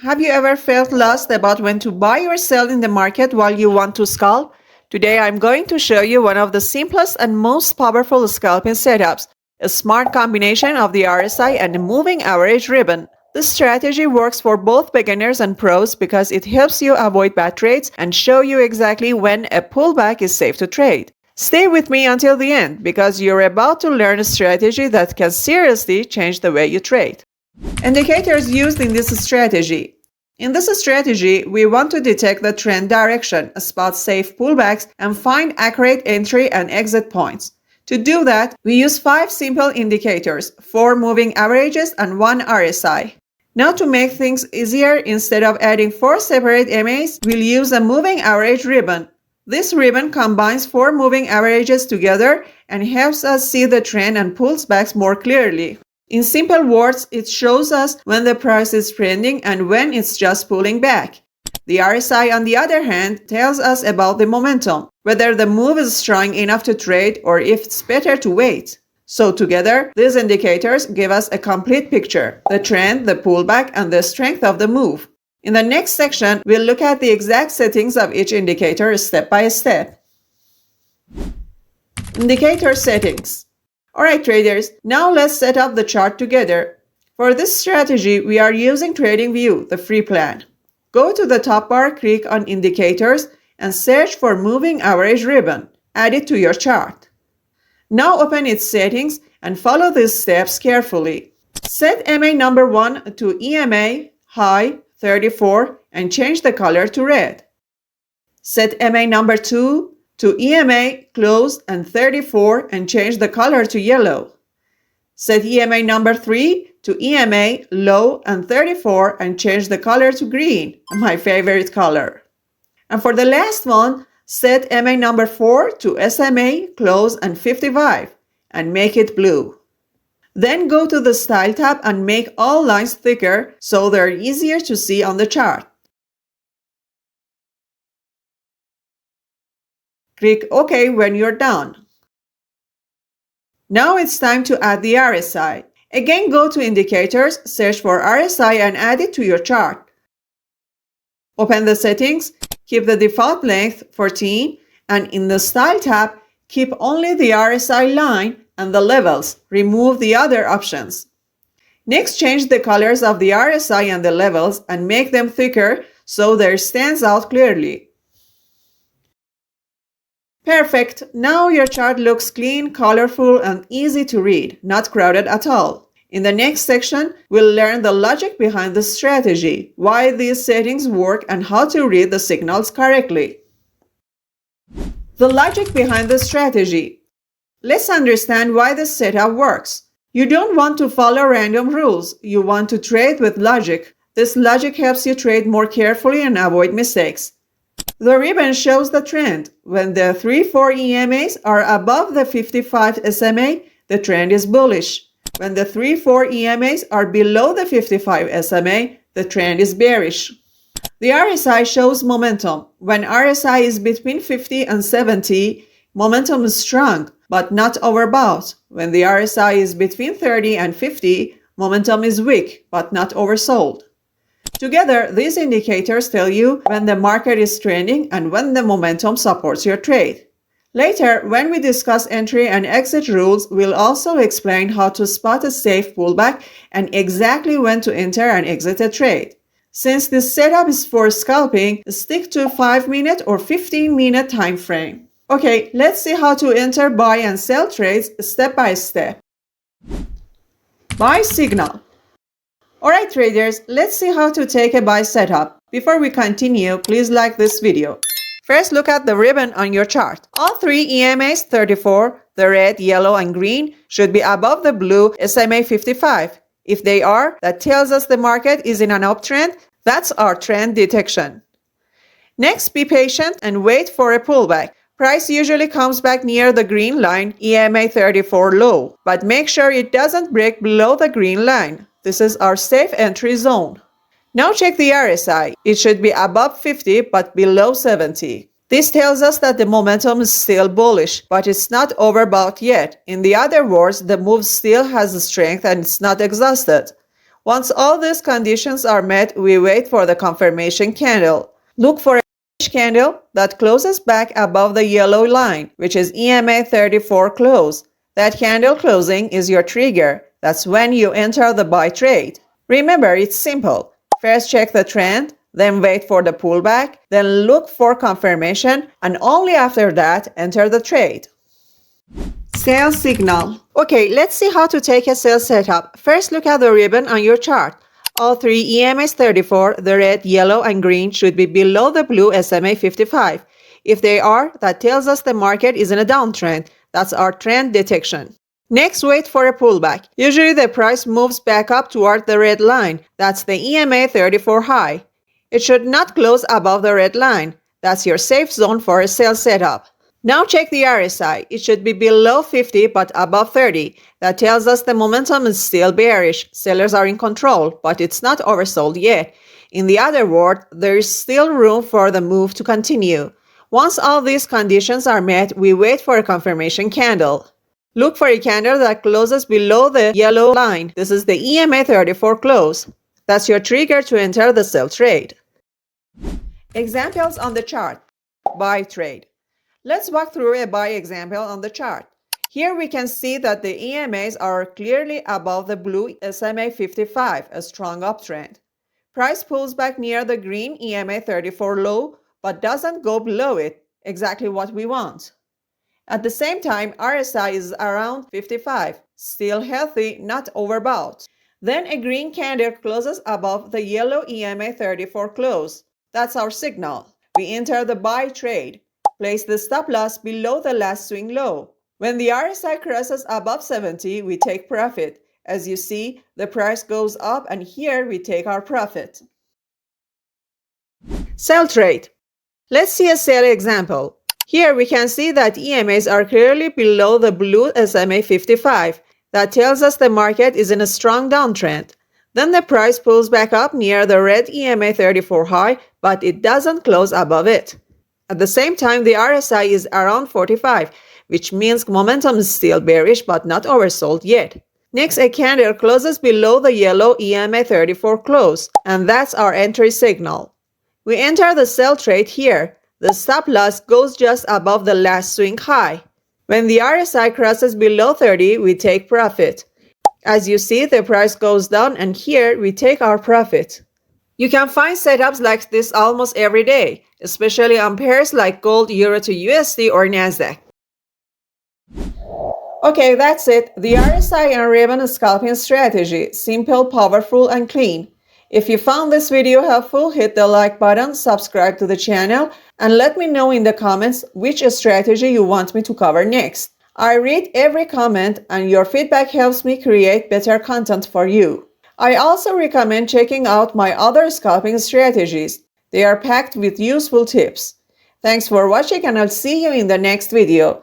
Have you ever felt lost about when to buy or sell in the market while you want to scalp? Today I'm going to show you one of the simplest and most powerful scalping setups, a smart combination of the RSI and the moving average ribbon. This strategy works for both beginners and pros because it helps you avoid bad trades and show you exactly when a pullback is safe to trade. Stay with me until the end because you're about to learn a strategy that can seriously change the way you trade. Indicators used in this strategy. In this strategy, we want to detect the trend direction, spot safe pullbacks, and find accurate entry and exit points. To do that, we use 5 simple indicators, 4 moving averages and 1 RSI. Now to make things easier, instead of adding 4 separate MAs, we'll use a moving average ribbon. This ribbon combines 4 moving averages together and helps us see the trend and pullbacks more clearly. In simple words, it shows us when the price is trending and when it's just pulling back. The RSI, on the other hand, tells us about the momentum, whether the move is strong enough to trade or if it's better to wait. So together, these indicators give us a complete picture, the trend, the pullback, and the strength of the move. In the next section, we'll look at the exact settings of each indicator step by step. Indicator settings. Alright traders, now let's set up the chart together. For this strategy, we are using TradingView, the free plan. Go to the top bar, click on Indicators, and search for Moving Average ribbon. Add it to your chart. Now open its settings and follow these steps carefully. Set MA number 1 to EMA High 34 and change the color to red. Set MA number 2 to EMA Close and 34 and change the color to yellow. Set EMA number 3 to EMA Low and 34 and change the color to green, my favorite color. And for the last one, set MA number 4 to SMA Close and 55 and make it blue. Then go to the Style tab and make all lines thicker so they're easier to see on the chart. Click OK when you're done. Now it's time to add the RSI. Again, go to Indicators, search for RSI and add it to your chart. Open the settings, keep the default length 14, and in the Style tab, keep only the RSI line and the levels. Remove the other options. Next, change the colors of the RSI and the levels and make them thicker so they stand out clearly. Perfect! Now your chart looks clean, colorful, and easy to read, not crowded at all. In the next section, we'll learn the logic behind the strategy, why these settings work, and how to read the signals correctly. The logic behind the strategy. Let's understand why this setup works. You don't want to follow random rules. You want to trade with logic. This logic helps you trade more carefully and avoid mistakes. The ribbon shows the trend. When the 3-4 EMAs are above the 55 SMA, the trend is bullish. When the 3-4 EMAs are below the 55 SMA, the trend is bearish. The RSI shows momentum. When RSI is between 50 and 70, momentum is strong, but not overbought. When the RSI is between 30 and 50, momentum is weak, but not oversold. Together, these indicators tell you when the market is trending and when the momentum supports your trade. Later, when we discuss entry and exit rules, we'll also explain how to spot a safe pullback and exactly when to enter and exit a trade. Since this setup is for scalping, stick to 5-minute or 15-minute time frame. Okay, let's see how to enter, buy, and sell trades step by step. Buy signal. Alright traders, let's see how to take a buy setup. Before we continue, please like this video. First, look at the ribbon on your chart. All 3 EMAs 34, the red, yellow, and green, should be above the blue SMA 55. If they are, that tells us the market is in an uptrend. That's our trend detection. Next, be patient and wait for a pullback. Price usually comes back near the green line, EMA 34 low, but make sure it doesn't break below the green line. This is our safe entry zone. Now check the RSI. It should be above 50 but below 70. This tells us that the momentum is still bullish, but it's not overbought yet. In the other words, the move still has strength and it's not exhausted. Once all these conditions are met, we wait for the confirmation candle. Look for a candle that closes back above the yellow line, which is EMA 34 close. That candle closing is your trigger. That's when you enter the buy trade. Remember, it's simple. First check the trend, then wait for the pullback, then look for confirmation, and only after that enter the trade. Sell signal. Okay, let's see how to take a sell setup. First, look at the ribbon on your chart. All three EMAs 34, the red, yellow, and green, should be below the blue SMA 55. If they are, that tells us the market is in a downtrend. That's our trend detection. Next, wait for a pullback. Usually the price moves back up toward the red line. That's the EMA 34 high. It should not close above the red line. That's your safe zone for a sell setup. Now check the RSI. It should be below 50 but above 30. That tells us the momentum is still bearish. Sellers are in control, but it's not oversold yet. In the other word, there is still room for the move to continue. Once all these conditions are met, we wait for a confirmation candle. Look for a candle that closes below the yellow line. This is the EMA 34 close. That's your trigger to enter the sell trade. Examples on the chart. Buy trade. Let's walk through a buy example on the chart. Here we can see that the EMAs are clearly above the blue SMA 55, a strong uptrend. Price pulls back near the green EMA 34 low, but doesn't go below it, exactly what we want. At the same time, RSI is around 55, still healthy, not overbought. Then a green candle closes above the yellow EMA 34 close. That's our signal. We enter the buy trade. Place the stop loss below the last swing low. When the RSI crosses above 70, we take profit. As you see, the price goes up and here we take our profit. Sell trade. Let's see a sell example. Here we can see that EMAs are clearly below the blue SMA 55. That tells us the market is in a strong downtrend. Then the price pulls back up near the red EMA 34 high, but it doesn't close above it. At the same time, the RSI is around 45, which means momentum is still bearish but not oversold yet. Next, a candle closes below the yellow EMA 34 close, and that's our entry signal. We enter the sell trade here. The stop loss goes just above the last swing high. When the RSI crosses below 30, we take profit. As you see, the price goes down and here we take our profit. You can find setups like this almost every day, especially on pairs like gold, euro to USD, or Nasdaq. Okay, that's it. The RSI and ribbon scalping strategy. Simple, powerful, and clean. If you found this video helpful, hit the like button, subscribe to the channel, and let me know in the comments which strategy you want me to cover next. I read every comment and your feedback helps me create better content for you. I also recommend checking out my other scalping strategies. They are packed with useful tips. Thanks for watching and I'll see you in the next video.